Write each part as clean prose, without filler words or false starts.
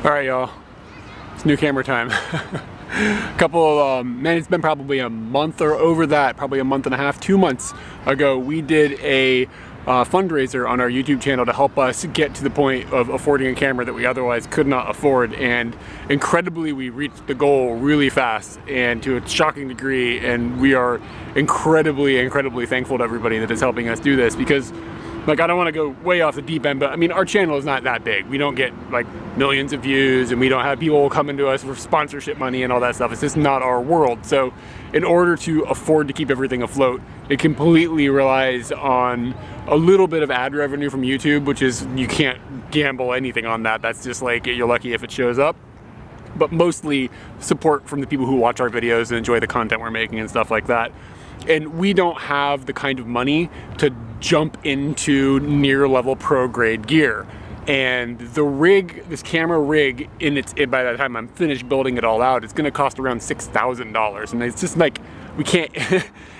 Alright y'all, it's new camera time. Man, it's been probably a month or over that, probably a month and a half, 2 months ago, we did a fundraiser on our YouTube channel to help us get to the point of affording a camera that we otherwise could not afford, and incredibly we reached the goal really fast and to a shocking degree, and we are incredibly thankful to everybody that is helping us do this, because like, I don't want to go way off the deep end, but I mean, our channel is not that big. We don't get like millions of views, and we don't have people coming to us for sponsorship money and all that stuff. It's just not our world. So in order to afford to keep everything afloat, it completely relies on a little bit of ad revenue from YouTube, which is, you can't gamble anything on that. That's just like, you're lucky if it shows up. But mostly support from the people who watch our videos and enjoy the content we're making and stuff like that. And we don't have the kind of money to jump into near level pro grade gear. And the rig, this camera rig, by the time I'm finished building it all out, it's gonna cost around $6,000. And it's just like, we can't,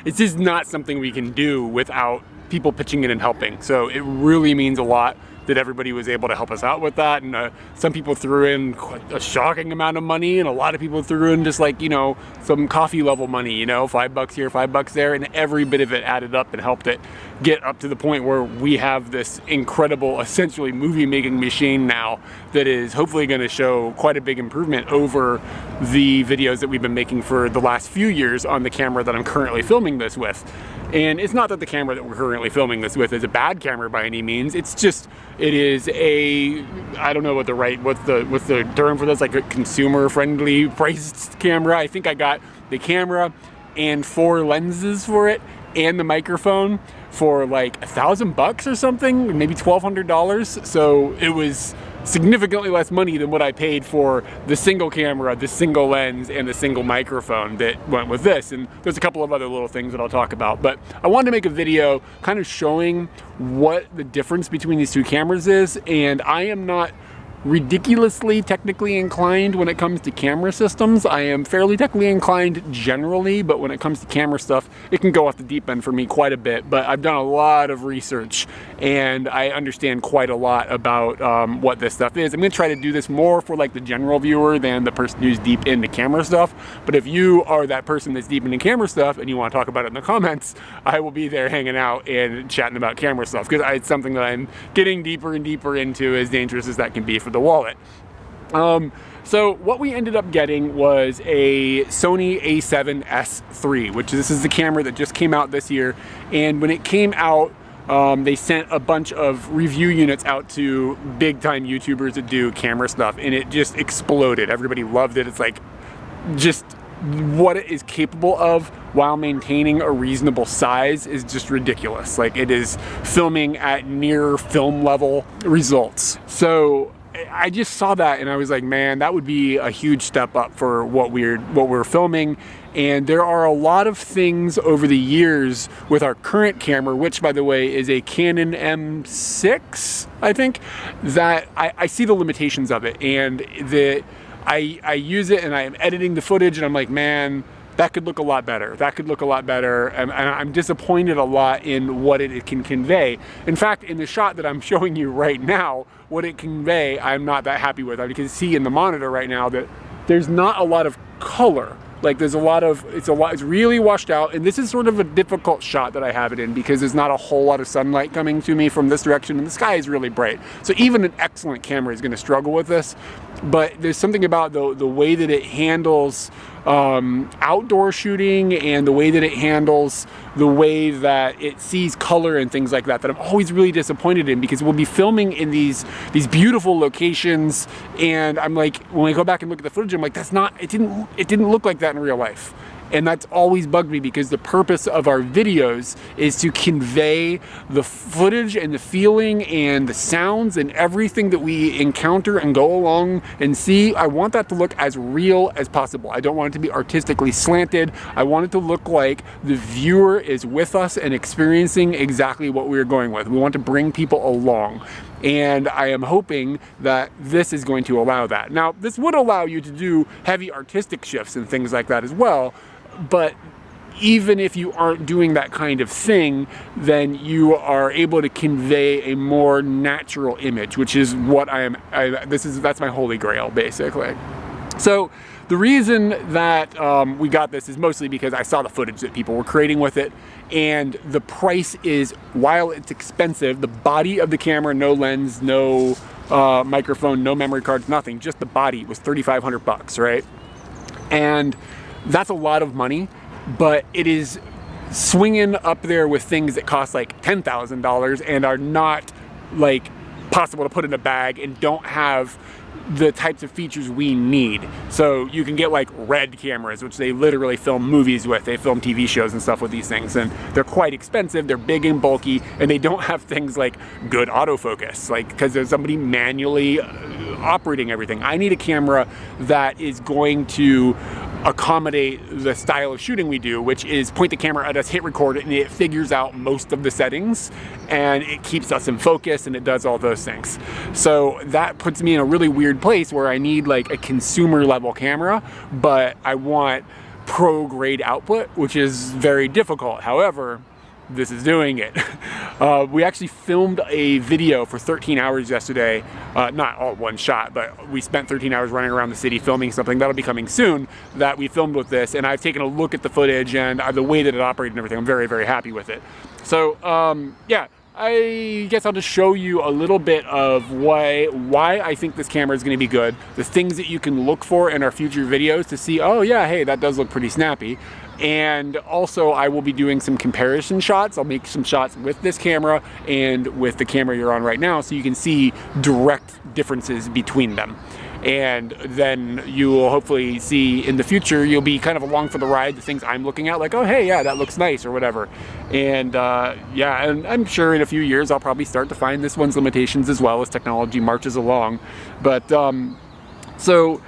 it's just not something we can do without people pitching in and helping. So it really means a lot that everybody was able to help us out with that. And some people threw in quite a shocking amount of money, and a lot of people threw in just like, you know, some coffee level money, you know, $5 here, $5 there, and every bit of it added up and helped it get up to the point where we have this incredible, essentially movie making machine now that is hopefully going to show quite a big improvement over the videos that we've been making for the last few years on the camera that I'm currently filming this with. And it's not that the camera that we're currently filming this with is a bad camera by any means. It's just, it is a, I don't know what what's the term for this, like a consumer friendly priced camera. I think I got the camera and 4 lenses for it and the microphone for like $1,000 or something, maybe $1,200. So it was significantly less money than what I paid for the single camera, the single lens, and the single microphone that went with this. And there's a couple of other little things that I'll talk about, but I wanted to make a video kind of showing what the difference between these two cameras is. And I am not ridiculously technically inclined when it comes to camera systems. I am fairly technically inclined generally, but when it comes to camera stuff, it can go off the deep end for me quite a bit. But I've done a lot of research and I understand quite a lot about what this stuff is. I'm going to try to do this more for like the general viewer than the person who's deep into camera stuff. But if you are that person that's deep into camera stuff and you want to talk about it in the comments, I will be there hanging out and chatting about camera stuff, because it's something that I'm getting deeper and deeper into, as dangerous as that can be for the wallet. So what we ended up getting was a Sony A7siii, which this is the camera that just came out this year. And when it came out, they sent a bunch of review units out to big time YouTubers that do camera stuff, and it just exploded. Everybody loved it. It's like just what it is capable of while maintaining a reasonable size is just ridiculous. Like, it is filming at near film level results. So I just saw that and I was like, man, that would be a huge step up for what we're filming. And there are a lot of things over the years with our current camera, which by the way is a Canon M6, I think, that I see the limitations of it, and that I use it and I am editing the footage and I'm like, man, that could look a lot better. That could look a lot better. And I'm disappointed a lot in what it can convey. In fact, in the shot that I'm showing you right now, what it convey, I'm not that happy with. I can see in the monitor right now that there's not a lot of color. Like, there's a lot of, it's really washed out. And this is sort of a difficult shot that I have it in, because there's not a whole lot of sunlight coming to me from this direction, and the sky is really bright. So even an excellent camera is gonna struggle with this. But there's something about the way that it handles outdoor shooting, and the way that it handles the way that it sees color and things like that, that I'm always really disappointed in, because we'll be filming in these beautiful locations, and I'm like, when I go back and look at the footage, I'm like, that's not, it didn't look like that in real life. And that's always bugged me, because the purpose of our videos is to convey the footage and the feeling and the sounds and everything that we encounter and go along and see. I want that to look as real as possible. I don't want it to be artistically slanted. I want it to look like the viewer is with us and experiencing exactly what we're going with. We want to bring people along. And I am hoping that this is going to allow that. Now, this would allow you to do heavy artistic shifts and things like that as well, but even if you aren't doing that kind of thing, then you are able to convey a more natural image, which is what that's my holy grail, basically. So the reason that we got this is mostly because I saw the footage that people were creating with it, and the price is, while it's expensive, the body of the camera, no lens, no microphone, no memory cards, nothing, just the body was $3,500, right? And that's a lot of money, but it is swinging up there with things that cost like $10,000 and are not like possible to put in a bag and don't have the types of features we need. So you can get like RED cameras, which they literally film movies with. They film TV shows and stuff with these things, and they're quite expensive. They're big and bulky, and they don't have things like good autofocus, like, because there's somebody manually operating everything. I need a camera that is going to accommodate the style of shooting we do, which is point the camera at us, hit record, and it figures out most of the settings, and it keeps us in focus, and it does all those things. So that puts me in a really weird place where I need like a consumer level camera, but I want pro grade output, which is very difficult. However, this is doing it. We actually filmed a video for 13 hours yesterday, not all one shot, but we spent 13 hours running around the city filming something that'll be coming soon that we filmed with this, and I've taken a look at the footage and the way that it operated and everything. I'm very, very happy with it. So yeah, I guess I'll just show you a little bit of why I think this camera is going to be good, the things that you can look for in our future videos to see, oh yeah, hey, that does look pretty snappy. And also I will be doing some comparison shots. I'll make some shots with this camera and with the camera you're on right now, so you can see direct differences between them. And then you will hopefully see in the future, you'll be kind of along for the ride, the things I'm looking at, like, oh hey, yeah, that looks nice or whatever. And yeah, and I'm sure in a few years I'll probably start to find this one's limitations as well as technology marches along. But so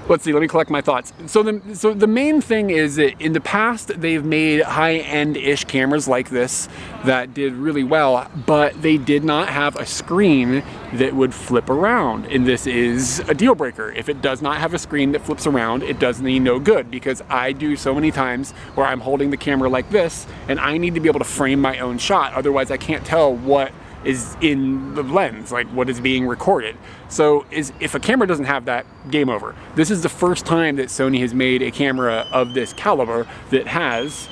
let's see, let me collect my thoughts. So the main thing is that in the past, they've made high-end-ish cameras like this that did really well, but they did not have a screen that would flip around. And this is a deal breaker. If it does not have a screen that flips around, it does me no good, because I do so many times where I'm holding the camera like this, and I need to be able to frame my own shot. Otherwise, I can't tell what is in the lens, like what is being recorded. So if a camera doesn't have that, game over. This is the first time that Sony has made a camera of this caliber that has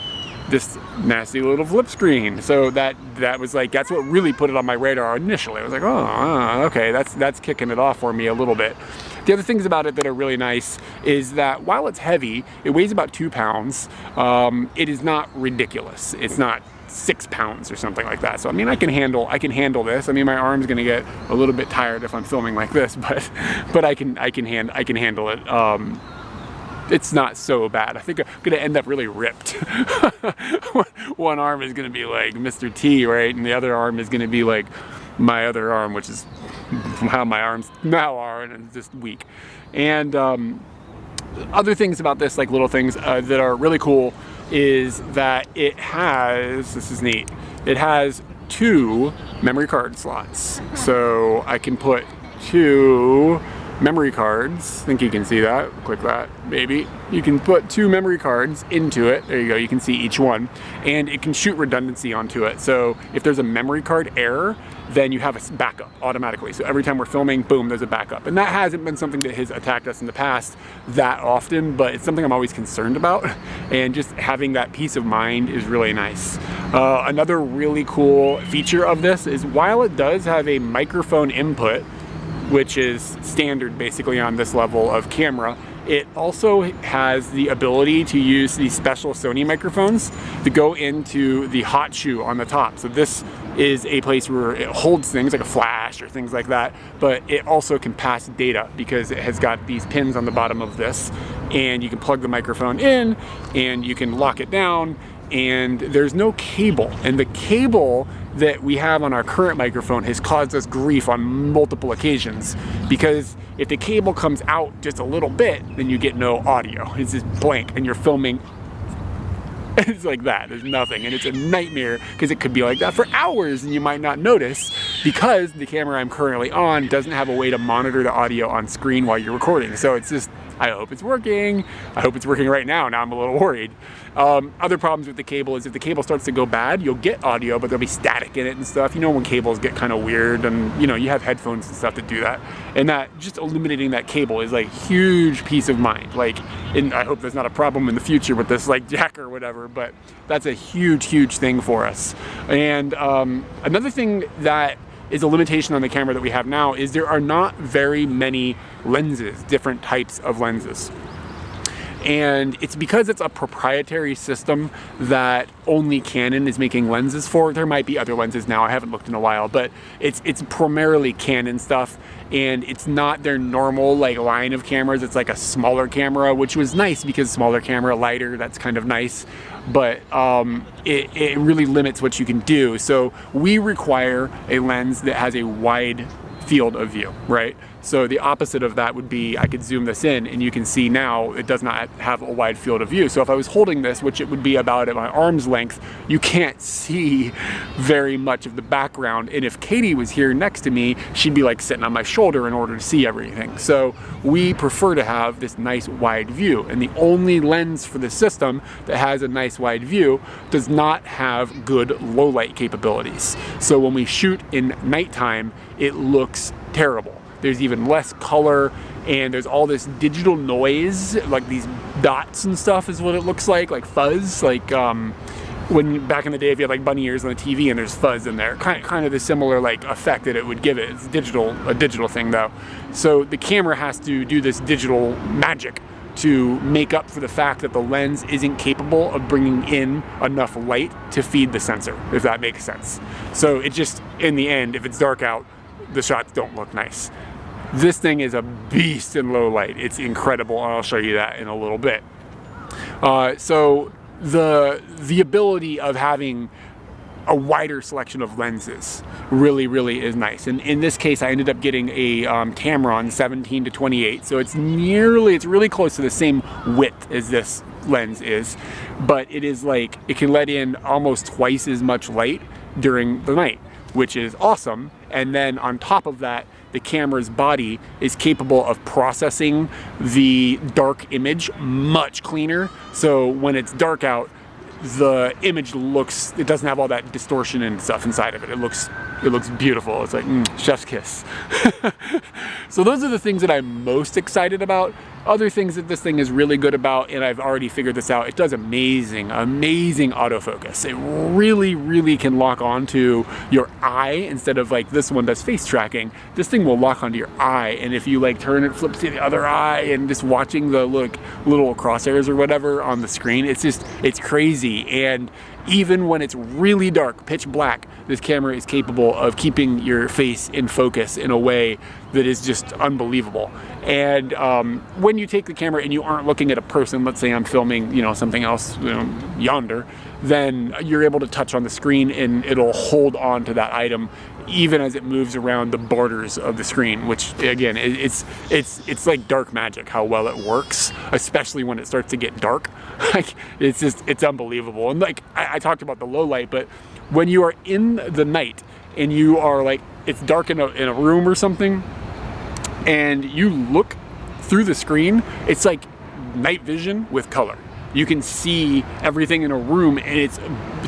this nasty little flip screen. So that was like, that's what really put it on my radar initially. I was like, oh, okay, that's kicking it off for me a little bit. The other things about it that are really nice is that while it's heavy, it weighs about 2 pounds. It is not ridiculous. It's not 6 pounds or something like that. So I mean, I can handle this. I mean, my arm's gonna get a little bit tired if I'm filming like this, but I can handle it. It's not so bad. I think I'm gonna end up really ripped. One arm is gonna be like Mr. T, right? And the other arm is gonna be like my other arm, which is how my arms now are, and it's just weak. And other things about this, like little things that are really cool, is that it has, this is neat, it has 2 memory card slots. So I can put 2 memory cards. I think you can see that. Click that, maybe. You can put 2 memory cards into it. There you go, you can see each one. And it can shoot redundancy onto it. So if there's a memory card error, then you have a backup automatically. So every time we're filming, boom, there's a backup. And that hasn't been something that has attacked us in the past that often, but it's something I'm always concerned about. And just having that peace of mind is really nice. Another really cool feature of this is while it does have a microphone input, which is standard basically on this level of camera, it also has the ability to use these special Sony microphones to go into the hot shoe on the top. So this is a place where it holds things like a flash or things like that, but it also can pass data because it has got these pins on the bottom of this, and you can plug the microphone in and you can lock it down, and there's no cable. And the cable that we have on our current microphone has caused us grief on multiple occasions, because if the cable comes out just a little bit, then you get no audio. It's just blank and you're filming. It's like that, there's nothing, and it's a nightmare because it could be like that for hours and you might not notice, because the camera I'm currently on doesn't have a way to monitor the audio on screen while you're recording. So it's just I hope it's working. I hope it's working right now. Now I'm a little worried. Other problems with the cable is if the cable starts to go bad, you'll get audio, but there'll be static in it and stuff. You know, when cables get kind of weird, and you know, you have headphones and stuff that do that. And that, just eliminating that cable is like huge peace of mind. Like, and I hope there's not a problem in the future with this like jack or whatever, but that's a huge, huge thing for us. And another thing that is a limitation on the camera that we have now is there are not very many lenses, different types of lenses. And it's because it's a proprietary system that only Canon is making lenses for. There might be other lenses now, I haven't looked in a while, but it's primarily Canon stuff, and it's not their normal like line of cameras. It's like a smaller camera, which was nice because smaller camera, lighter, that's kind of nice, but it really limits what you can do. So we require a lens that has a wide field of view, right? So the opposite of that would be, I could zoom this in and you can see now it does not have a wide field of view. So if I was holding this, which it would be about at my arm's length, you can't see very much of the background. And if Katie was here next to me, she'd be like sitting on my shoulder in order to see everything. So we prefer to have this nice wide view. And the only lens for the system that has a nice wide view does not have good low light capabilities. So when we shoot in nighttime, it looks terrible. There's even less color, and there's all this digital noise, like these dots and stuff is what it looks like fuzz, like when back in the day if you had like bunny ears on the TV and there's fuzz in there, kind of the similar like effect that it would give it. It's a digital thing though. So the camera has to do this digital magic to make up for the fact that the lens isn't capable of bringing in enough light to feed the sensor, if that makes sense. So it just, in the end, if it's dark out, the shots don't look nice. This thing is a beast in low light. It's incredible, and I'll show you that in a little bit. So the ability of having a wider selection of lenses really is nice. And in this case, I ended up getting a Tamron 17-28, so it's really close to the same width as this lens is, but it is like, it can let in almost twice as much light during the night, which is awesome. And then on top of that, the camera's body is capable of processing the dark image much cleaner. So when it's dark out, the image looks, it doesn't have all that distortion and stuff inside of it. It looks beautiful. It's like chef's kiss. So those are the things that I'm most excited about. Other things that this thing is really good about, and I've already figured this out, it does amazing autofocus. It really can lock onto your eye instead of like this one that's face tracking. This thing will lock onto your eye, and if you like turn it, flip to the other eye, and just watching the little crosshairs or whatever on the screen, it's crazy. And even when it's really dark, pitch black, this camera is capable of keeping your face in focus in a way that is just unbelievable. And when you take the camera and you aren't looking at a person, let's say I'm filming, something else, yonder, then you're able to touch on the screen and it'll hold on to that item even as it moves around the borders of the screen, which again, it's like dark magic how well it works, especially when it starts to get dark. Like it's unbelievable. And like I talked about the low light, but when you are in the night and you are like, it's dark in a room or something, and you look through the screen, it's like night vision with color. You can see everything in a room, and it's,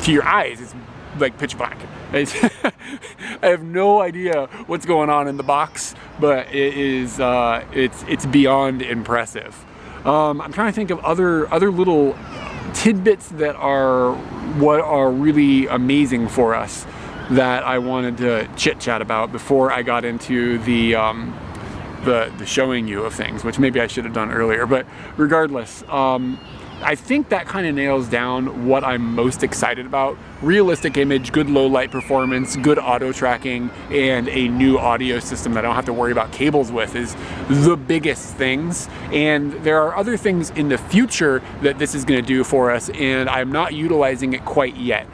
to your eyes, it's like pitch black. I have no idea what's going on in the box, but it is it's beyond impressive. I'm trying to think of other little tidbits that are really amazing for us that I wanted to chit chat about before I got into the showing you of things, which maybe I should have done earlier. But regardless, I think that kind of nails down what I'm most excited about. Realistic image, good low light performance, good auto tracking, and a new audio system that I don't have to worry about cables with is the biggest things. And there are other things in the future that this is going to do for us, and I'm not utilizing it quite yet.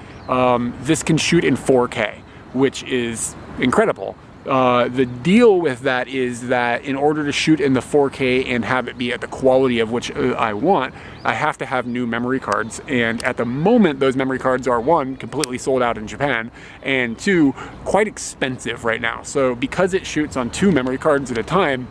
This can shoot in 4K, which is incredible. The deal with that is that in order to shoot in the 4K and have it be at the quality of which I want, I have to have new memory cards. And at the moment, those memory cards are, one, completely sold out in Japan, and two, quite expensive right now. So because it shoots on 2 memory cards at a time,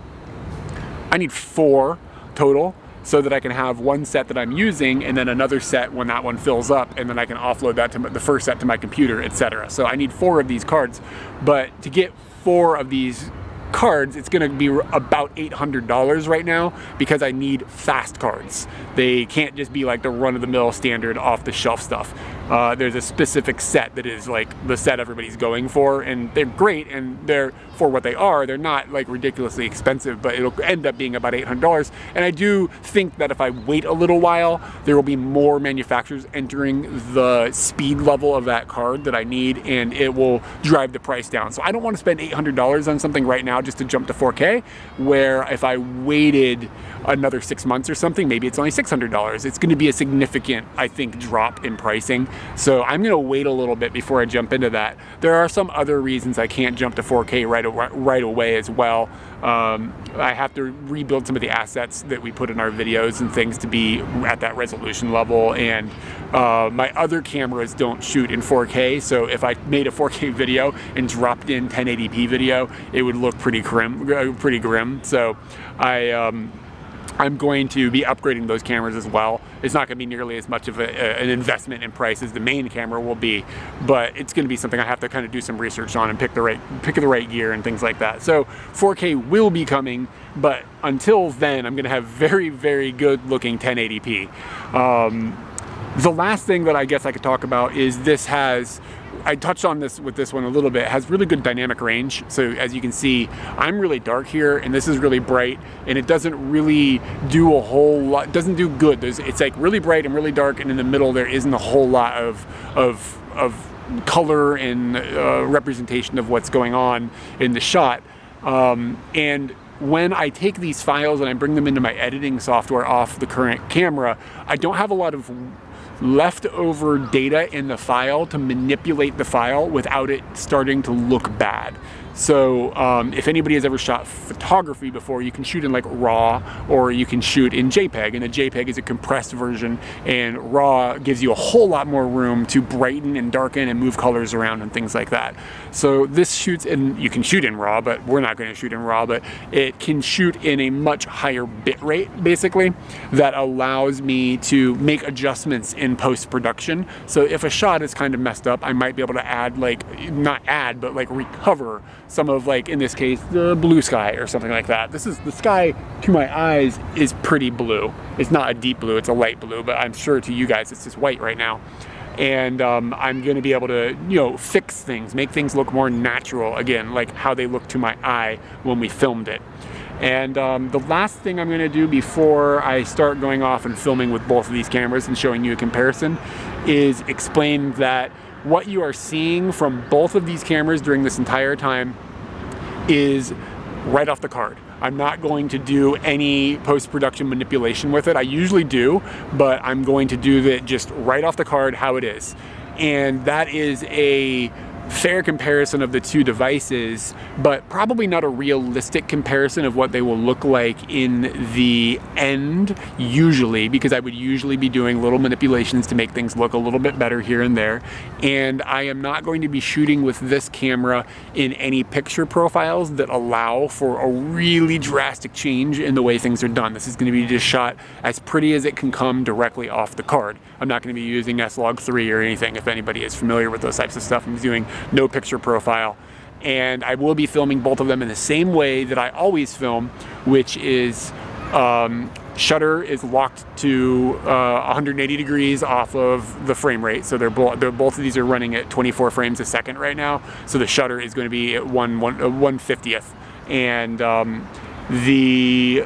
I need 4 total, so that I can have one set that I'm using and then another set when that one fills up, and then I can offload that to the first set to my computer, etc. So I need 4 of these cards, but to get 4 of these cards, it's going to be about $800 right now, because I need fast cards. They can't just be like the run-of-the-mill standard off-the-shelf stuff. There's a specific set that is like the set everybody's going for, and they're great, and they're, for what they are, they're not like ridiculously expensive, but it'll end up being about $800. And I do think that if I wait a little while, there will be more manufacturers entering the speed level of that card that I need, and it will drive the price down. So I don't want to spend $800 on something right now just to jump to 4K, where if I waited another 6 months or something, maybe it's only $600. It's going to be a significant, I think, drop in pricing. So I'm going to wait a little bit before I jump into that. There are some other reasons I can't jump to 4K right away as well. I have to rebuild some of the assets that we put in our videos and things to be at that resolution level, and my other cameras don't shoot in 4K, so if I made a 4K video and dropped in 1080p video, it would look pretty grim. So I'm going to be upgrading those cameras as well. It's not going to be nearly as much of an investment in price as the main camera will be, but it's going to be something I have to kind of do some research on and pick the right gear and things like that. So 4K will be coming, but until then, I'm going to have very, very good looking 1080p. The last thing that I guess I could talk about is this has, I touched on this with this one a little bit, it has really good dynamic range. So as you can see, I'm really dark here and this is really bright, and it doesn't really do a whole lot, doesn't do good. It's like really bright and really dark, and in the middle there isn't a whole lot of color and representation of what's going on in the shot. And when I take these files and I bring them into my editing software off the current camera, I don't have a lot of leftover data in the file to manipulate the file without it starting to look bad. So if anybody has ever shot photography before, you can shoot in like RAW, or you can shoot in JPEG, and a JPEG is a compressed version, and RAW gives you a whole lot more room to brighten and darken and move colors around and things like that. So this shoots in, you can shoot in RAW, but we're not going to shoot in RAW, but it can shoot in a much higher bit rate, basically, that allows me to make adjustments in post-production. So if a shot is kind of messed up, I might be able to add, like, not add, but like recover some of, like in this case, the blue sky or something like that. This is, the sky to my eyes is pretty blue. It's not a deep blue, it's a light blue, but I'm sure to you guys it's just white right now. And I'm going to be able to, you know, fix things, make things look more natural again, like how they look to my eye when we filmed it. And the last thing I'm going to do before I start going off and filming with both of these cameras and showing you a comparison is explain that what you are seeing from both of these cameras during this entire time is right off the card. I'm not going to do any post-production manipulation with it. I usually do, but I'm going to do that just right off the card how it is. And that is a fair comparison of the two devices, but probably not a realistic comparison of what they will look like in the end, usually, because I would usually be doing little manipulations to make things look a little bit better here and there. And I am not going to be shooting with this camera in any picture profiles that allow for a really drastic change in the way things are done. This is going to be just shot as pretty as it can come directly off the card. I'm not going to be using S-Log3 or anything. If anybody is familiar with those types of stuff, I'm doing no picture profile. And I will be filming both of them in the same way that I always film, which is shutter is locked to 180 degrees off of the frame rate. So both of these are running at 24 frames a second right now. So the shutter is going to be at 1/150th. And the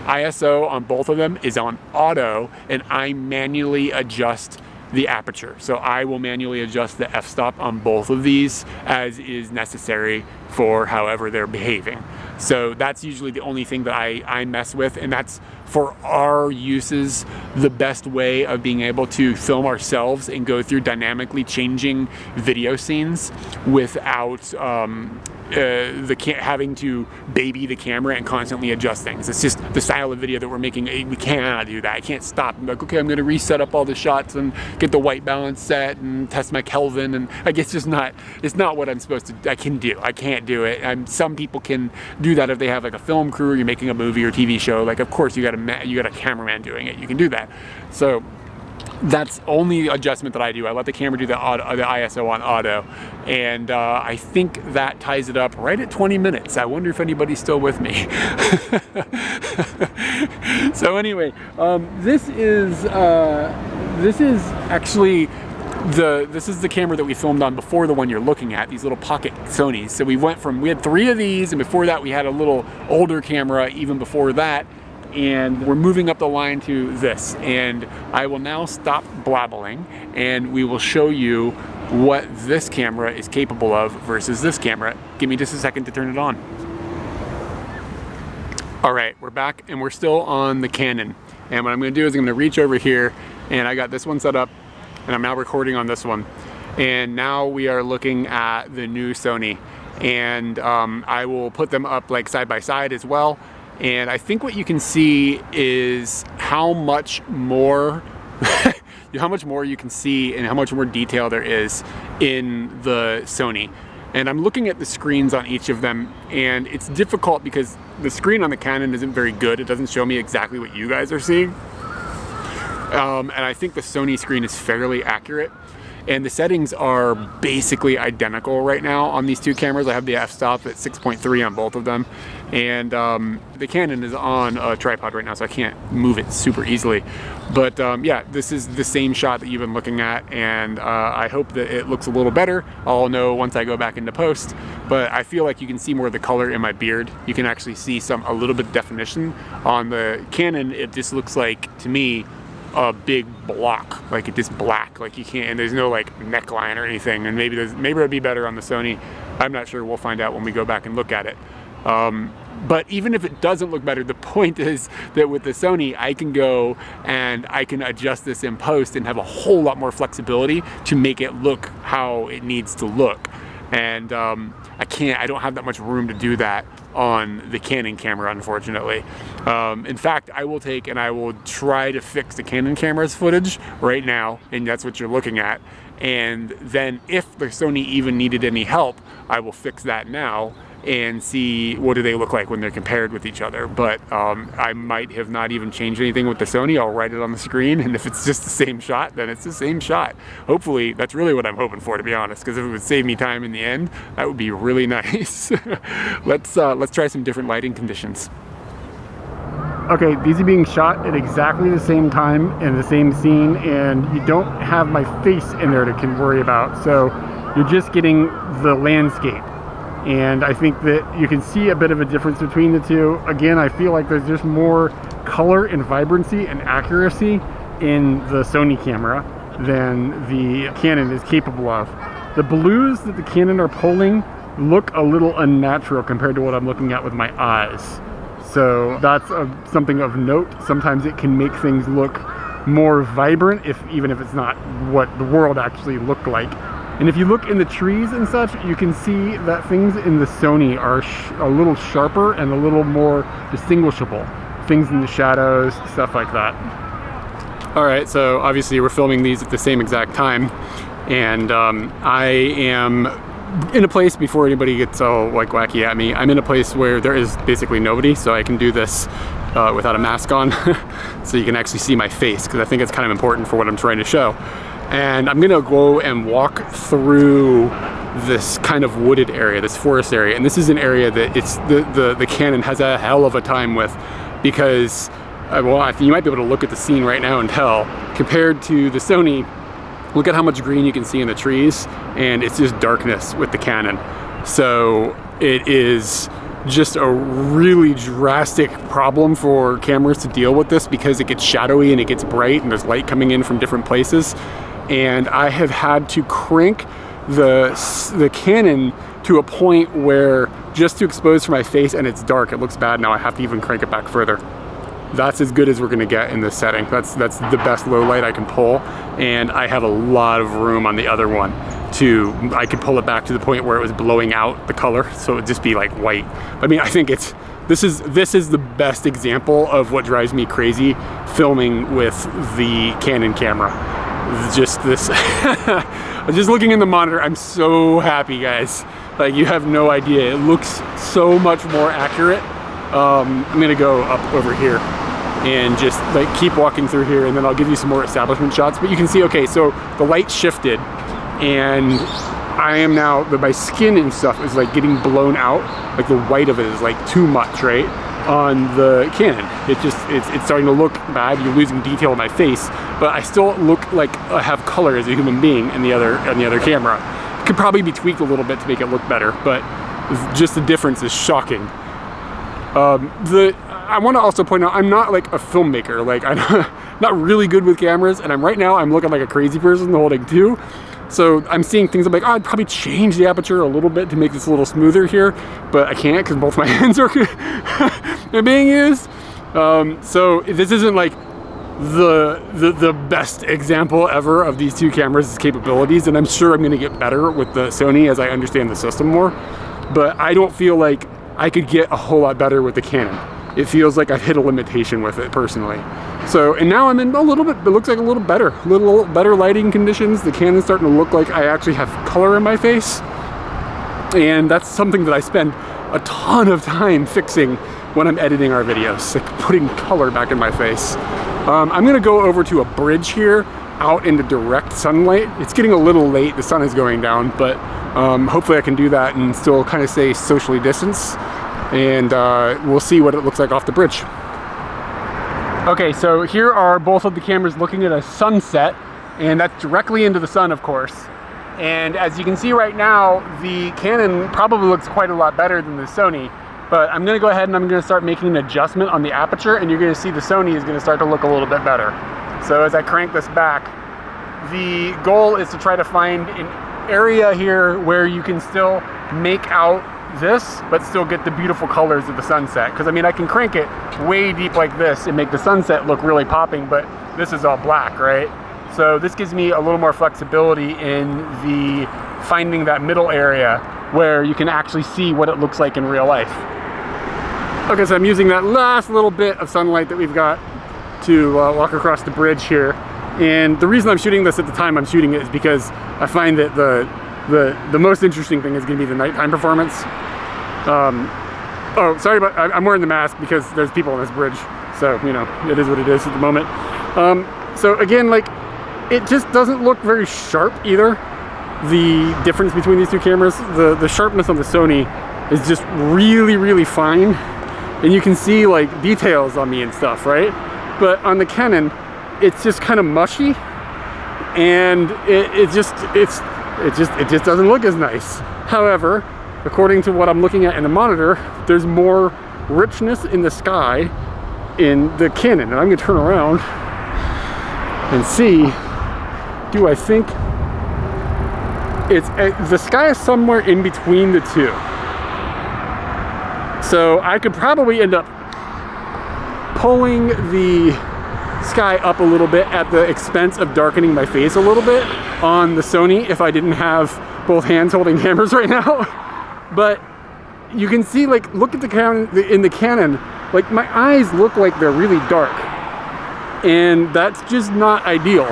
ISO on both of them is on auto, and I manually adjust the aperture. So I will manually adjust the f-stop on both of these as is necessary for however they're behaving. So that's usually the only thing that I mess with, and that's, for our uses, the best way of being able to film ourselves and go through dynamically changing video scenes without having to baby the camera and constantly adjust things. It's just the style of video that we're making. We cannot do that. I can't stop and be like, okay, I'm going to reset up all the shots and get the white balance set and test my Kelvin, and I guess it's not what I'm supposed to. I can't can't do it. Some people can do that if they have like a film crew, or you're making a movie or TV show. Like, of course, you got a cameraman doing it. You can do that. So that's only adjustment that I do. I let the camera do the ISO on auto, and I think that ties it up right at 20 minutes. I wonder if anybody's still with me. So anyway, this is actually this is the camera that we filmed on before the one you're looking at, these little pocket Sonys. So we had 3 of these, and before that we had a little older camera even before that. And we're moving up the line to this, and I will now stop blabbling and we will show you what this camera is capable of versus this camera. Give me just a second to turn it on. All right, we're back and we're still on the Canon. And what I'm gonna do is I'm gonna reach over here, and I got this one set up and I'm now recording on this one. And now we are looking at the new Sony, and I will put them up like side by side as well. And I think what you can see is how much more you can see and how much more detail there is in the Sony. And I'm looking at the screens on each of them, and it's difficult because the screen on the Canon isn't very good. It doesn't show me exactly what you guys are seeing. And I think the Sony screen is fairly accurate. And the settings are basically identical right now on these two cameras. I have the f-stop at 6.3 on both of them. And the Canon is on a tripod right now, so I can't move it super easily. But yeah, this is the same shot that you've been looking at, and I hope that it looks a little better. I'll know once I go back into post. But I feel like you can see more of the color in my beard. You can actually see a little bit of definition. On the Canon, it just looks like, to me, a big block, like it's just black, like you can't, and there's no like neckline or anything. And maybe it'd be better on the Sony. I'm not sure. We'll find out when we go back and look at it. But even if it doesn't look better, the point is that with the Sony, I can go and I can adjust this in post and have a whole lot more flexibility to make it look how it needs to look. And I don't have that much room to do that on the Canon camera, unfortunately. In fact, I will try to fix the Canon camera's footage right now, and that's what you're looking at. And then if the Sony even needed any help, I will fix that now and see what do they look like when they're compared with each other. But I might have not even changed anything with the Sony. I'll write it on the screen, and if it's just the same shot, then it's the same shot. Hopefully, that's really what I'm hoping for, to be honest, because if it would save me time in the end, that would be really nice. Let's try some different lighting conditions. Okay, these are being shot at exactly the same time in the same scene, and you don't have my face in there to worry about, so you're just getting the landscape. And I think that you can see a bit of a difference between the two. Again, I feel like there's just more color and vibrancy and accuracy in the Sony camera than the Canon is capable of. The blues that the Canon are pulling look a little unnatural compared to what I'm looking at with my eyes. So that's something of note. Sometimes it can make things look more vibrant, even if it's not what the world actually looked like. And if you look in the trees and such, you can see that things in the Sony are a little sharper and a little more distinguishable. Things in the shadows, stuff like that. All right, so obviously we're filming these at the same exact time. And I am in a place, before anybody gets all like wacky at me, I'm in a place where there is basically nobody, so I can do this without a mask on. So you can actually see my face, because I think it's kind of important for what I'm trying to show. And I'm gonna go and walk through this kind of wooded area, this forest area. And this is an area that the Canon has a hell of a time with, because, well, you might be able to look at the scene right now and tell, compared to the Sony, look at how much green you can see in the trees, and it's just darkness with the Canon. So it is just a really drastic problem for cameras to deal with this, because it gets shadowy and it gets bright and there's light coming in from different places. And I have had to crank the Canon to a point where, just to expose for my face and it's dark, it looks bad now, I have to even crank it back further. That's as good as we're gonna get in this setting. That's the best low light I can pull, and I have a lot of room on the other one I could pull it back to the point where it was blowing out the color, so it would just be like white. I mean, I think this is the best example of what drives me crazy filming with the Canon camera. Just this, just looking in the monitor, I'm so happy, guys. Like, you have no idea. It looks so much more accurate. I'm gonna go up over here and just like keep walking through here, and then I'll give you some more establishment shots. But you can see, okay, so the light shifted, and I am now, my skin and stuff is like getting blown out. Like the white of it is like too much, right? On the Canon, it's starting to look bad. You're losing detail in my face, but I still look like I have color as a human being in the other camera. It could probably be tweaked a little bit to make it look better, but just the difference is shocking. I want to also point out, I'm not like a filmmaker. Like, I'm not really good with cameras, and right now I'm looking like a crazy person holding two. So I'm seeing things, I'm like, oh, I'd probably change the aperture a little bit to make this a little smoother here, but I can't because both my hands are being used. So this isn't like the best example ever of these two cameras' capabilities, and I'm sure I'm going to get better with the Sony as I understand the system more, but I don't feel like I could get a whole lot better with the Canon. It feels like I've hit a limitation with it personally. So, and now I'm in a little bit, it looks like a little better lighting conditions. The Canon's starting to look like I actually have color in my face. And that's something that I spend a ton of time fixing when I'm editing our videos, like putting color back in my face. I'm gonna go over to a bridge here, out into direct sunlight. It's getting a little late, the sun is going down, but hopefully I can do that and still kind of stay socially distanced. And we'll see what it looks like off the bridge. Okay, so here are both of the cameras looking at a sunset, and that's directly into the sun, of course. And as you can see right now, the Canon probably looks quite a lot better than the Sony, but I'm gonna go ahead and I'm gonna start making an adjustment on the aperture, and you're gonna see the Sony is gonna start to look a little bit better. So as I crank this back, the goal is to try to find an area here where you can still make out this, but still get the beautiful colors of the sunset. Because I mean, I can crank it way deep like this and make the sunset look really popping, but this is all black, right? So this gives me a little more flexibility in the finding that middle area where you can actually see what it looks like in real life. Okay, so I'm using that last little bit of sunlight that we've got to walk across the bridge here. And the reason I'm shooting this at the time I'm shooting it is because I find that the most interesting thing is going to be the nighttime performance. Oh, sorry, but I'm wearing the mask because there's people on this bridge. So, you know, it is what it is at the moment. So again, like, it just doesn't look very sharp either. The difference between these two cameras, the sharpness on the Sony is just really, really fine. And you can see like details on me and stuff, right? But on the Canon, it's just kind of mushy. And it just doesn't look as nice. However, according to what I'm looking at in the monitor, there's more richness in the sky in the Canon. And I'm gonna turn around and see, do I think the sky is somewhere in between the two. So I could probably end up pulling the sky up a little bit at the expense of darkening my face a little bit on the Sony if I didn't have both hands holding cameras right now. But you can see, like, look at in the Canon, like my eyes look like they're really dark, and that's just not ideal.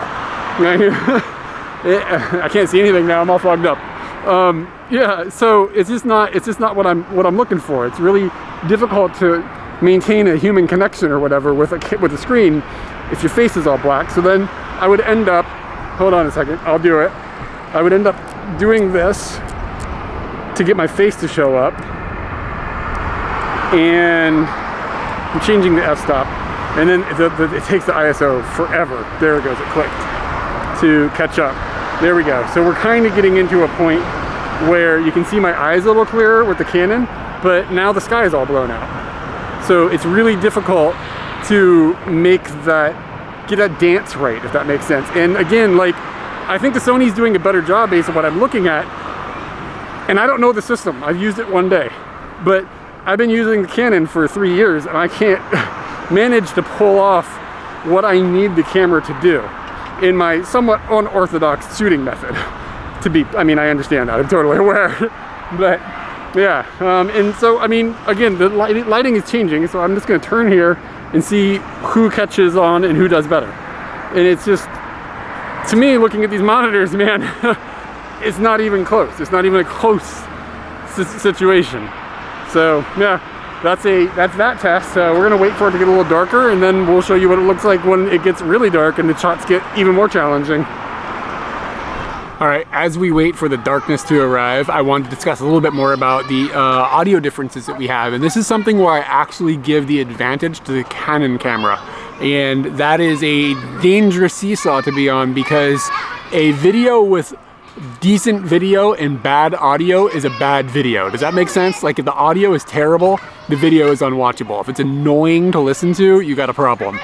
I can't see anything now, I'm all fogged up. Yeah, so it's just not what I'm looking for. It's really difficult to maintain a human connection or whatever with a screen if your face is all black. So then I would end up, hold on a second, I'll do it. I would end up doing this to get my face to show up, and I'm changing the f-stop, and then it takes the ISO forever. There it goes, it clicked to catch up. There we go. So we're kind of getting into a point where you can see my eyes a little clearer with the Canon, but now the sky is all blown out. So it's really difficult to get that dance right, if that makes sense. And again, like, I think the Sony's doing a better job based on what I'm looking at. And I don't know the system. I've used it one day, but I've been using the Canon for 3 years, and I can't manage to pull off what I need the camera to do in my somewhat unorthodox shooting method. I mean, I understand that, I'm totally aware, but yeah. And so, I mean, again, the lighting is changing, so I'm just gonna turn here and see who catches on and who does better. And it's just, to me, looking at these monitors, man, it's not even close. It's not even a close situation. So yeah, that's that test. We're gonna wait for it to get a little darker, and then we'll show you what it looks like when it gets really dark and the shots get even more challenging. All right, as we wait for the darkness to arrive, I wanted to discuss a little bit more about the audio differences that we have. And this is something where I actually give the advantage to the Canon camera. And that is a dangerous seesaw to be on, because a video with decent video and bad audio is a bad video. Does that make sense? Like, if the audio is terrible, the video is unwatchable. If it's annoying to listen to, you got a problem.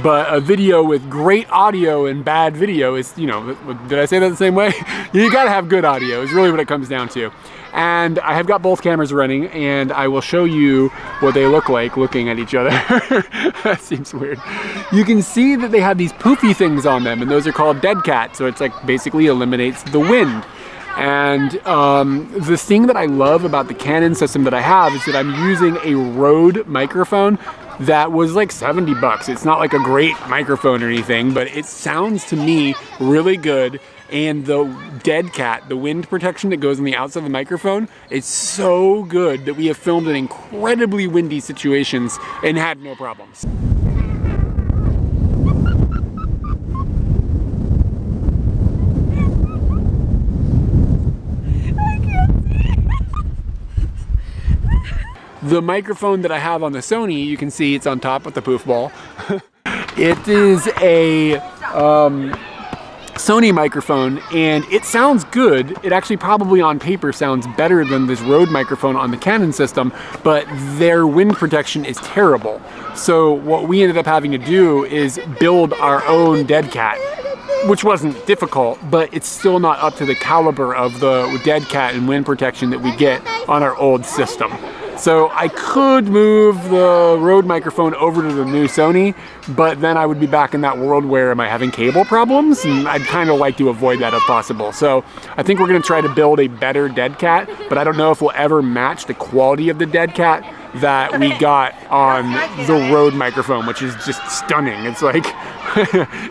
But a video with great audio and bad video is, you know, did I say that the same way? You gotta have good audio is really what it comes down to. And I have got both cameras running, and I will show you what they look like looking at each other. That seems weird. You can see that they have these poofy things on them, and those are called dead cat. So it's like basically eliminates the wind. And the thing that I love about the Canon system that I have is that I'm using a Rode microphone that was like 70 bucks. It's not like a great microphone or anything, but it sounds to me really good. And the dead cat, the wind protection that goes on the outside of the microphone, is so good that we have filmed in incredibly windy situations and had no problems. The microphone that I have on the Sony, you can see it's on top with the poof ball. It is a Sony microphone, and it sounds good. It actually probably on paper sounds better than this Rode microphone on the Canon system, but their wind protection is terrible. So what we ended up having to do is build our own dead cat, which wasn't difficult, but it's still not up to the caliber of the dead cat and wind protection that we get on our old system. So I could move the Rode microphone over to the new Sony, but then I would be back in that world where am I having cable problems? And I'd kind of like to avoid that if possible. So I think we're gonna try to build a better dead cat, but I don't know if we'll ever match the quality of the dead cat that we got on the Rode microphone, which is just stunning. It's like,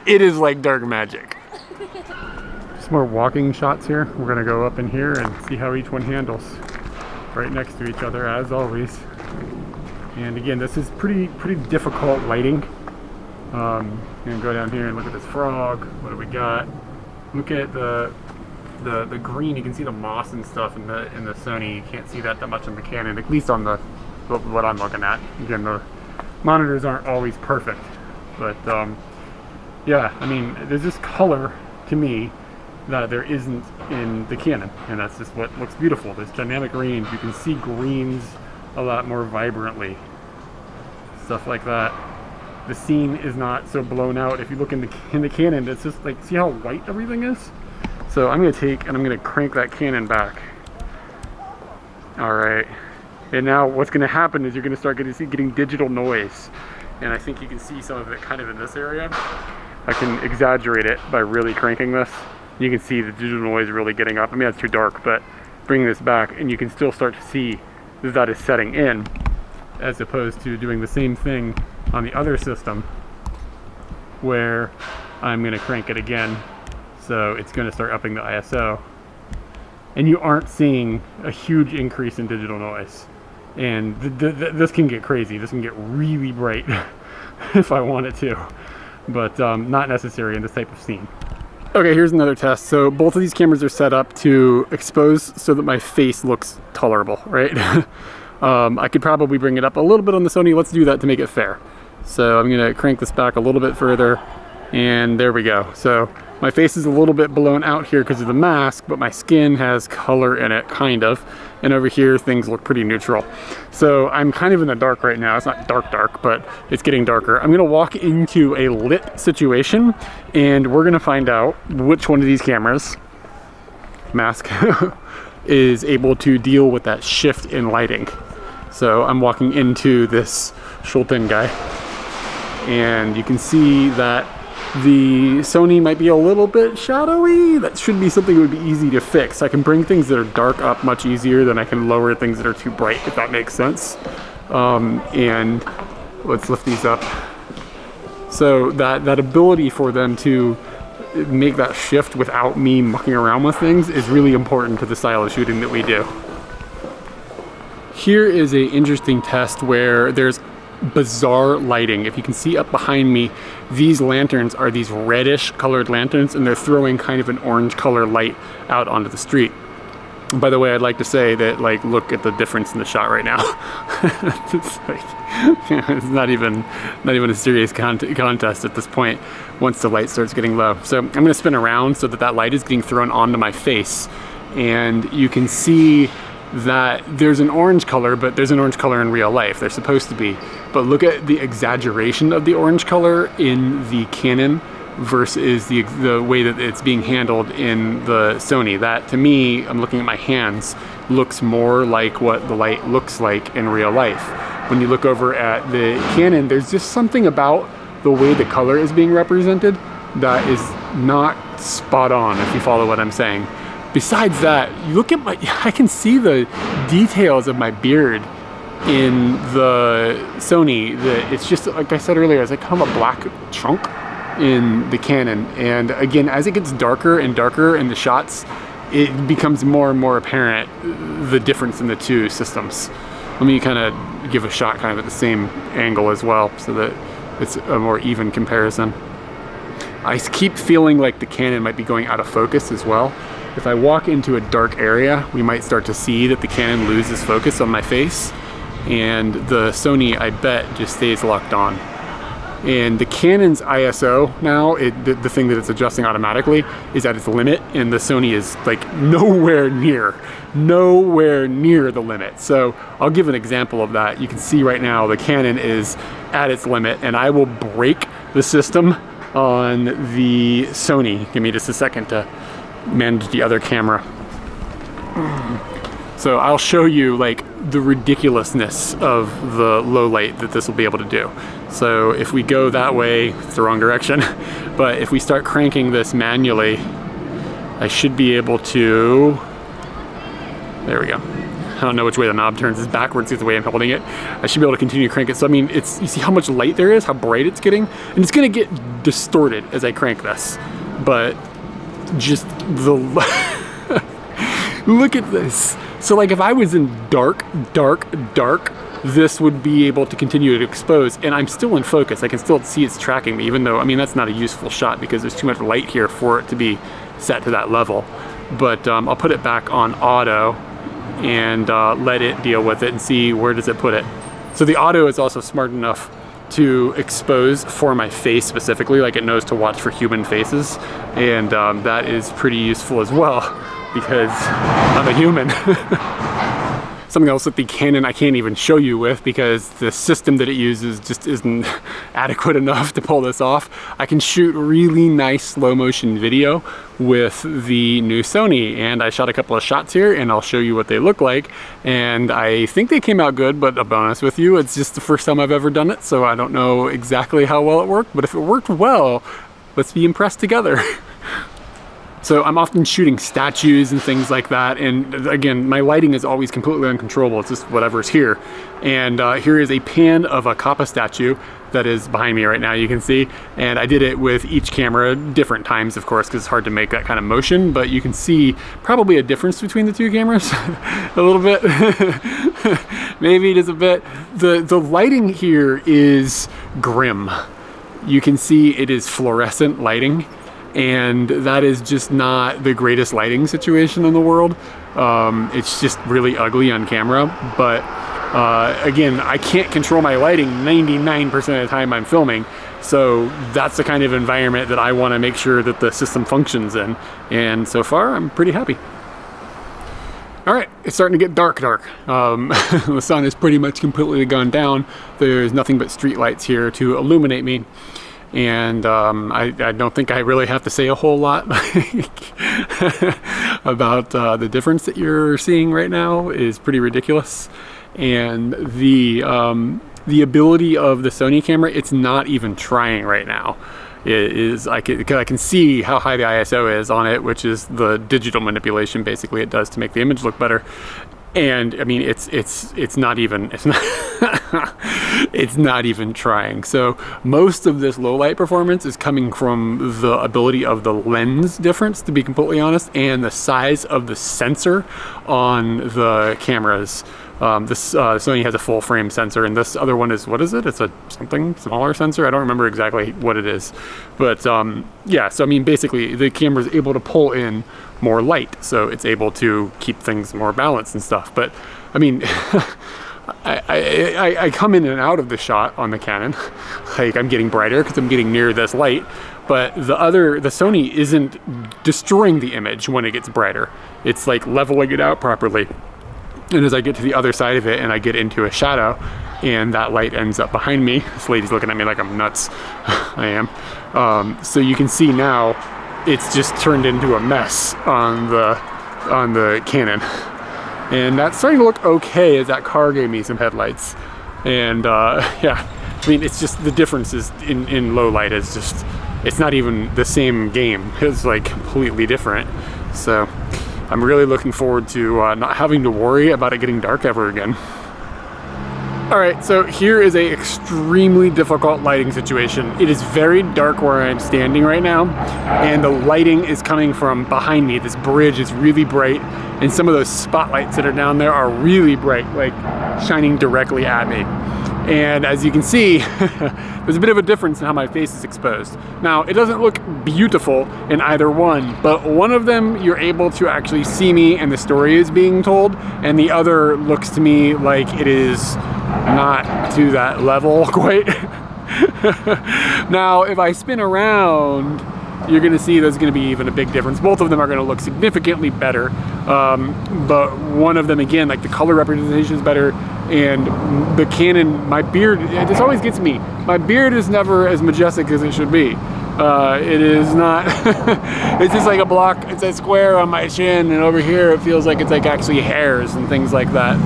it is like dark magic. Some more walking shots here. We're gonna go up in here and see how each one handles. Right next to each other, as always. And again, this is pretty difficult lighting. I'm gonna go down here and look at this frog. What do we got? Look at the green. You can see the moss and stuff in the Sony. You can't see that much in the Canon, at least on the what I'm looking at. Again, the monitors aren't always perfect, but yeah, I mean, there's this color to me that there isn't in the Canon, and that's just what looks beautiful. There's dynamic range. You can see greens a lot more vibrantly, stuff like that. The scene is not so blown out. If you look in the Canon, it's just like, see how white everything is? So I'm gonna take and I'm gonna crank that Canon back. All right, and now what's gonna happen is you're gonna start getting digital noise, and I think you can see some of it kind of in this area. I can exaggerate it by really cranking this. You can see the digital noise really getting up. I mean, that's too dark, but bringing this back, and you can still start to see that is setting in, as opposed to doing the same thing on the other system, where I'm gonna crank it again. So it's gonna start upping the ISO. And you aren't seeing a huge increase in digital noise. And this can get crazy. This can get really bright if I want it to, but not necessary in this type of scene. Okay, here's another test. So both of these cameras are set up to expose so that my face looks tolerable, right? I could probably bring it up a little bit on the Sony. Let's do that to make it fair. So I'm gonna crank this back a little bit further, and there we go. So my face is a little bit blown out here because of the mask, but my skin has color in it, kind of. And over here, things look pretty neutral. So I'm kind of in the dark right now. It's not dark, but it's getting darker. I'm gonna walk into a lit situation, and we're gonna find out which one of these cameras, mask, is able to deal with that shift in lighting. So I'm walking into this Schulten guy, and you can see that the Sony might be a little bit shadowy. That should be something that would be easy to fix. I can bring things that are dark up much easier than I can lower things that are too bright, if that makes sense. And let's lift these up. So that ability for them to make that shift without me mucking around with things is really important to the style of shooting that we do. here is a interesting test where there's bizarre lighting. If you can see up behind me, these lanterns are these reddish colored lanterns, and they're throwing kind of an orange color light out onto the street. And by the way, I'd like to say that, like, look at the difference in the shot right now. It's like, it's not even a serious contest at this point once the light starts getting low. So I'm going to spin around so that that light is getting thrown onto my face, and you can see that there's an orange color, but there's an orange color in real life. They're supposed to be. But look at the exaggeration of the orange color in the Canon versus the way that it's being handled in the Sony. That, to me, I'm looking at my hands, looks more like what the light looks like in real life. When you look over at the Canon, there's just something about the way the color is being represented that is not spot on, if you follow what I'm saying. Besides that, you look at I can see the details of my beard in the Sony. It's just, like I said earlier, it's like kind of a black chunk in the Canon. And again, as it gets darker and darker in the shots, it becomes more and more apparent the difference in the two systems. Let me kind of give a shot kind of at the same angle as well, so that it's a more even comparison. I keep feeling like the Canon might be going out of focus as well. If I walk into a dark area, we might start to see that the Canon loses focus on my face, and the Sony, I bet, just stays locked on. And the Canon's ISO now, the thing that it's adjusting automatically, is at its limit, and the Sony is like nowhere near the limit. So I'll give an example of that. You can see right now the Canon is at its limit, and I will break the system on the Sony. Give me just a second to manage the other camera. So I'll show you like the ridiculousness of the low light that this will be able to do. So if we go that way, it's the wrong direction, but if we start cranking this manually, I should be able to, there we go. I don't know which way the knob turns. It's backwards is the way I'm holding it. I should be able to continue to crank it. So I mean, you see how much light there is, how bright it's getting, and it's gonna get distorted as I crank this, but just the look at this. So like if I was in dark, this would be able to continue to expose, and I'm still in focus. I can still see it's tracking me, even though, I mean, that's not a useful shot because there's too much light here for it to be set to that level. But I'll put it back on auto and let it deal with it and see where does it put it. So the auto is also smart enough to expose for my face specifically, like it knows to watch for human faces, and that is pretty useful as well because I'm a human. Something else that the Canon I can't even show you with because the system that it uses just isn't adequate enough to pull this off. I can shoot really nice slow motion video with the new Sony, and I shot a couple of shots here and I'll show you what they look like, and I think they came out good, but I'll be honest with you, it's just the first time I've ever done it, so I don't know exactly how well it worked, but if it worked well, let's be impressed together. So I'm often shooting statues and things like that, and again, my lighting is always completely uncontrollable. It's just whatever's here. And here is a pan of a Kappa statue that is behind me right now, you can see. And I did it with each camera different times, of course, because it's hard to make that kind of motion, but you can see probably a difference between the two cameras, a little bit. Maybe just a bit. The lighting here is grim. You can see it is fluorescent lighting, and that is just not the greatest lighting situation in the world. It's just really ugly on camera, but again, I can't control my lighting 99% of the time I'm filming, so that's the kind of environment that I want to make sure that the system functions in, and so far I'm pretty happy. All right, it's starting to get dark. The sun is pretty much completely gone down. There's nothing but street lights here to illuminate me. And I don't think I really have to say a whole lot about the difference that you're seeing right now is pretty ridiculous. And the ability of the Sony camera, it's not even trying right now. It is, I can see how high the ISO is on it, which is the digital manipulation basically it does to make the image look better. And I mean, it's not even it's not even trying. So most of this low light performance is coming from the ability of the lens difference, to be completely honest, and the size of the sensor on the cameras. This Sony has a full frame sensor, and this other one is, what is it? It's a something smaller sensor. I don't remember exactly what it is, but yeah. So I mean, basically, the camera is able to pull in more light, so it's able to keep things more balanced and stuff. But I mean, I come in and out of the shot on the Canon, like I'm getting brighter because I'm getting near this light. But the Sony isn't destroying the image when it gets brighter. It's like leveling it out properly. And as I get to the other side of it and I get into a shadow and that light ends up behind me, this lady's looking at me like I'm nuts. I am. So you can see now it's just turned into a mess on the Canon. And that's starting to look okay as that car gave me some headlights. And yeah, I mean, it's just the differences in low light is just, it's not even the same game. It's like completely different. So I'm really looking forward to not having to worry about it getting dark ever again. All right, so here is a extremely difficult lighting situation. It is very dark where I'm standing right now, and the lighting is coming from behind me. This bridge is really bright, and some of those spotlights that are down there are really bright, like shining directly at me. And as you can see, there's a bit of a difference in how my face is exposed. Now, it doesn't look beautiful in either one, but one of them you're able to actually see me and the story is being told, and the other looks to me like it is not to that level quite. Now, if I spin around, you're gonna see there's gonna be even a big difference. Both of them are gonna look significantly better, but one of them, again, like the color representation is better, and the Canon, my beard, this always gets me. My beard is never as majestic as it should be. It is not, it's just like a block, it's a square on my chin, and over here it feels like it's like actually hairs and things like that.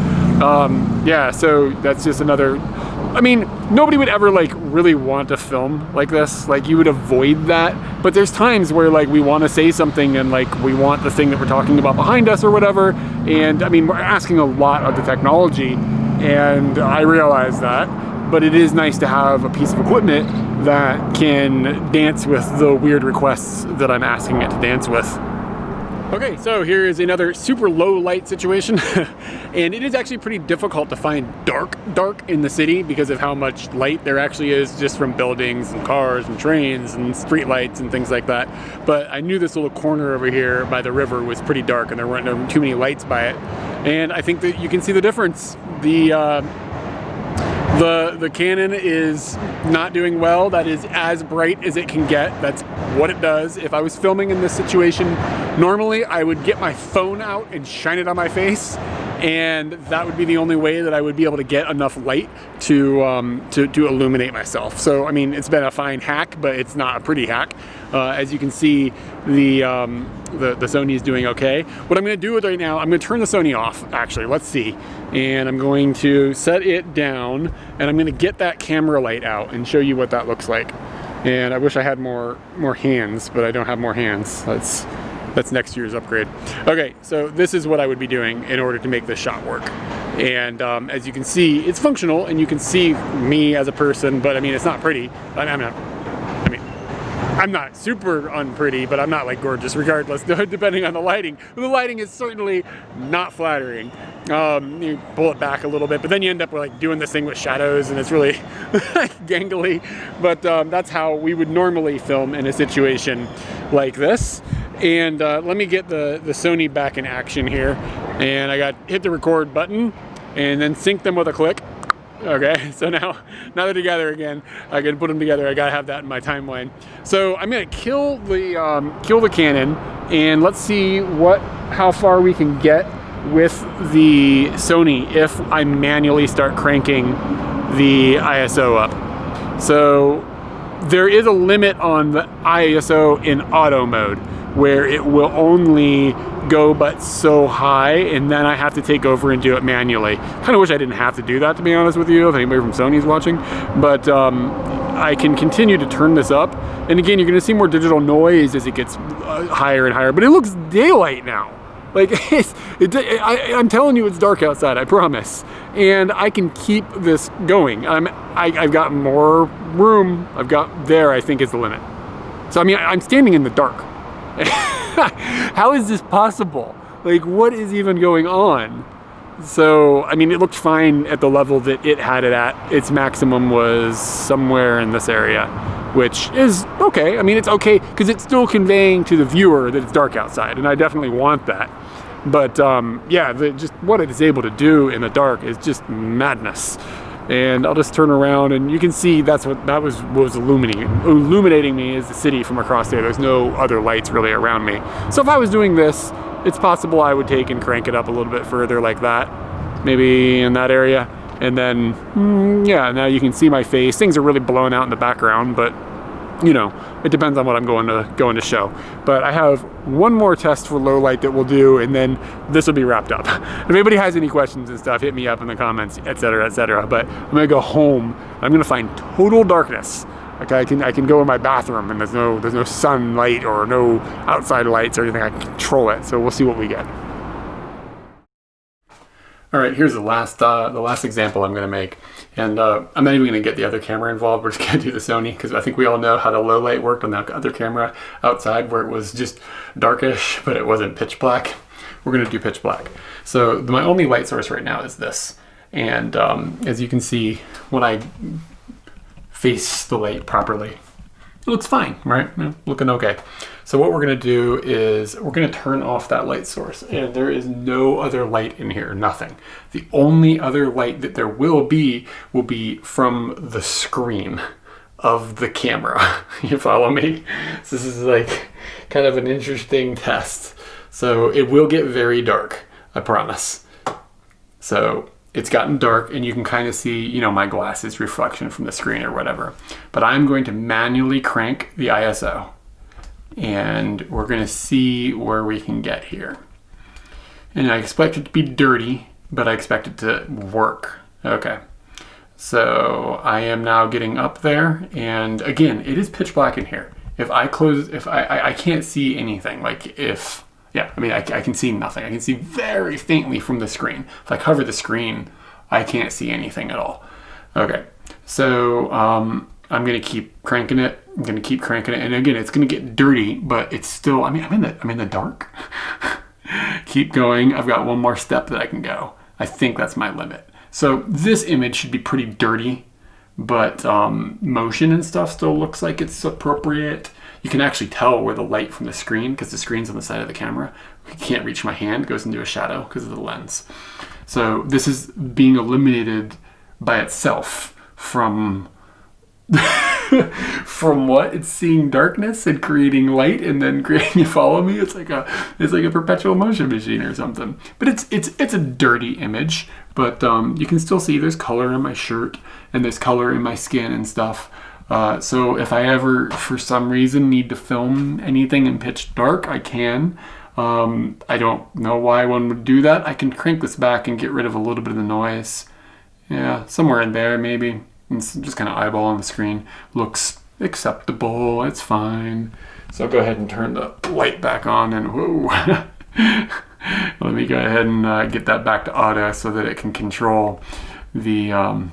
Yeah, so that's just another, I mean, nobody would ever like really want to film like this. Like you would avoid that. But there's times where like we want to say something and like we want the thing that we're talking about behind us or whatever. And I mean, we're asking a lot of the technology, and I realize that. But it is nice to have a piece of equipment that can dance with the weird requests that I'm asking it to dance with. Okay, so here is another super low light situation. And it is actually pretty difficult to find dark in the city because of how much light there actually is just from buildings and cars and trains and street lights and things like that. But I knew this little corner over here by the river was pretty dark and there weren't too many lights by it. And I think that you can see the difference. The Canon is not doing well. That is as bright as it can get. That's what it does. If I was filming in this situation, normally I would get my phone out and shine it on my face, and that would be the only way that I would be able to get enough light to illuminate myself. So I mean, it's been a fine hack, but it's not a pretty hack. As you can see, the Sony is doing okay. What I'm going to do with right now, I'm going to turn the Sony off. Actually, let's see. And I'm going to set it down, and I'm going to get that camera light out and show you what that looks like. And I wish I had more hands, but I don't have more hands. That's next year's upgrade. Okay, so this is what I would be doing in order to make this shot work. And as you can see, it's functional, and you can see me as a person, but I mean, it's not pretty. I'm not super unpretty, but I'm not like gorgeous regardless, depending on the lighting. The lighting is certainly not flattering. You pull it back a little bit, but then you end up like doing this thing with shadows, and it's really gangly. But that's how we would normally film in a situation like this. And let me get the Sony back in action here. And I hit the record button and then sync them with a click. Okay, so now they're together again. I can put them together. I gotta have that in my timeline. So I'm gonna kill the Canon, and let's see how far we can get with the Sony if I manually start cranking the ISO up. So there is a limit on the ISO in auto mode where it will only go but so high, and then I have to take over and do it manually. Kind of wish I didn't have to do that, to be honest with you, if anybody from Sony is watching. But I can continue to turn this up, and again, you're going to see more digital noise as it gets higher and higher. But it looks daylight now. Like I'm telling you, it's dark outside. I promise. And I can keep this going. I've got more room. I think is the limit. So I mean, I'm standing in the dark. How is this possible? Like, what is even going on? So, I mean, it looked fine at the level that it had it at. Its maximum was somewhere in this area, which is okay. I mean, it's okay because it's still conveying to the viewer that it's dark outside, and I definitely want that. But yeah, just what it is able to do in the dark is just madness. And I'll just turn around, and you can see that was illuminating me is the city from across there. There's no other lights really around me. So if I was doing this, it's possible I would take and crank it up a little bit further like that, maybe in that area. And then, yeah, now you can see my face. Things are really blown out in the background, but you know, it depends on what I'm going to show. But I have one more test for low light that we'll do, and then this will be wrapped up. If anybody has any questions and stuff, hit me up in the comments, etc., etc. But I'm gonna go home. I'm gonna find total darkness. Okay, I can go in my bathroom, and there's no sunlight or no outside lights or anything. I can control it. So we'll see what we get. All right, here's the last example I'm going to make, and I'm not even going to get the other camera involved. We're just going to do the Sony because I think we all know how the low light worked on the other camera outside, where it was just darkish, but it wasn't pitch black. We're going to do pitch black. So my only light source right now is this, and as you can see, when I face the light properly, it looks fine, right? Yeah, looking okay. So what we're gonna do is we're gonna turn off that light source, and there is no other light in here, nothing. The only other light that there will be from the screen of the camera. You follow me? So this is like kind of an interesting test. So it will get very dark, I promise. So it's gotten dark, and you can kind of see, you know, my glasses reflection from the screen or whatever. But I'm going to manually crank the ISO, and we're going to see where we can get here. And I expect it to be dirty, but I expect it to work. Okay. So I am now getting up there, and again, it is pitch black in here. If I close, I can't see anything. Like yeah, I mean, I can see nothing. I can see very faintly from the screen. If I cover the screen, I can't see anything at all. Okay, so I'm gonna keep cranking it. I'm gonna keep cranking it, and again, it's gonna get dirty, but it's still. I mean, I'm in the dark. Keep going. I've got one more step that I can go. I think that's my limit. So this image should be pretty dirty, but motion and stuff still looks like it's appropriate. You can actually tell where the light from the screen, because the screen's on the side of the camera. I can't reach my hand, it goes into a shadow because of the lens. So this is being eliminated by itself from from what? It's seeing darkness and creating light and then creating, you follow me? It's like a perpetual motion machine or something. But it's a dirty image, but you can still see there's color in my shirt and there's color in my skin and stuff. So if I ever, for some reason, need to film anything in pitch dark, I can. I don't know why one would do that. I can crank this back and get rid of a little bit of the noise. Yeah, somewhere in there maybe. It's just kind of eyeballing the screen. Looks acceptable, it's fine. So I'll go ahead and turn the light back on, and whoa. Let me go ahead and get that back to auto so that it can control the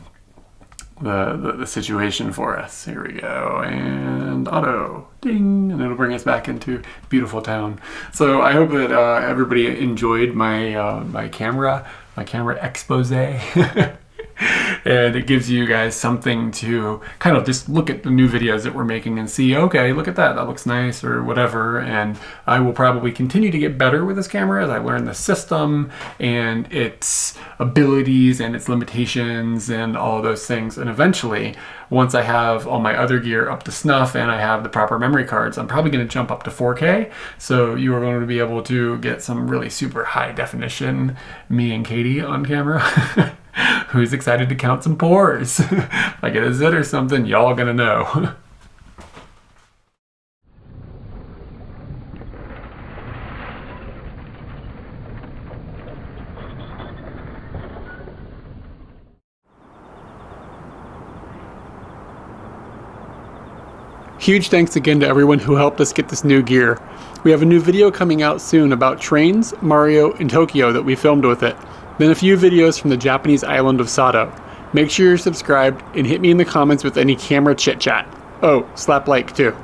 situation for us. Here we go, and auto, ding, and it'll bring us back into beautiful town. So I hope that everybody enjoyed my camera expose. And it gives you guys something to kind of just look at the new videos that we're making and see, okay, look at that looks nice or whatever. And I will probably continue to get better with this camera as I learn the system and its abilities and its limitations and all those things. And eventually, once I have all my other gear up to snuff and I have the proper memory cards, I'm probably going to jump up to 4K. So you are going to be able to get some really super high definition me and Katie on camera. Who's excited to count some pores? If I get a zit or something, y'all gonna know. Huge thanks again to everyone who helped us get this new gear. We have a new video coming out soon about trains, Mario, and Tokyo that we filmed with it. Then a few videos from the Japanese island of Sado. Make sure you're subscribed and hit me in the comments with any camera chit chat. Oh, slap like too.